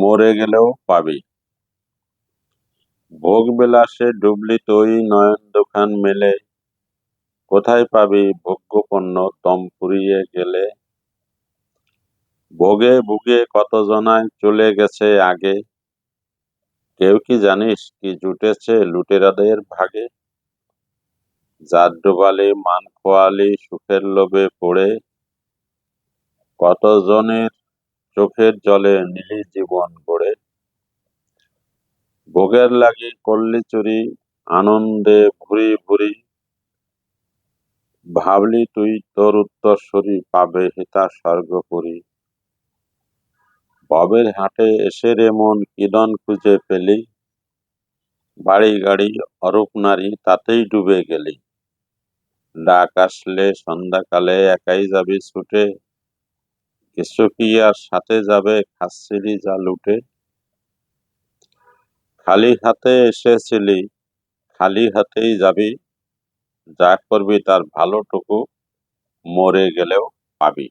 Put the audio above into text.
মরে গেলেও পাবি। ভোগবিলাসে ডুবলি তুই, নয়ন দুখান মেলে, কোথায় পাবি ভোগ্যপণ্য দম ফুরিয়ে গেলে। ভোগে ভুগে কত জনায় চলে গেছে আগে, কেউ কি জানিস কি জুটেছে লুটেরাদের ভাগে। জাত ডোবালি মান খোয়ালি সুখের লোভে পড়ে, কত জনের চোখের জলে নিলি জীবন গড়ে। ভোগের লাগি করলি চুরি, আনন্দে ভুরি ভুরি, ভাবলি তুই তোর উত্তরসূরি পাবে হিতা স্বর্গপুরী। ভবের হাটে এসে রে মন কিদন খুঁজে পেলি, বাড়ি গাড়ি অরূপ নারী তাতেই ডুবে গেলি। ডাক আসলে সন্ধ্যাকালে একাই যাবি ছুটে, কিছু কি আর সাথে যাবে খাচ্ছিলি যা লুটে। খালি হাতে এসেছিলি, খালি হাতেই যাবি, যা করবি তার ভালোটুকু মরে গেলেও পাবি।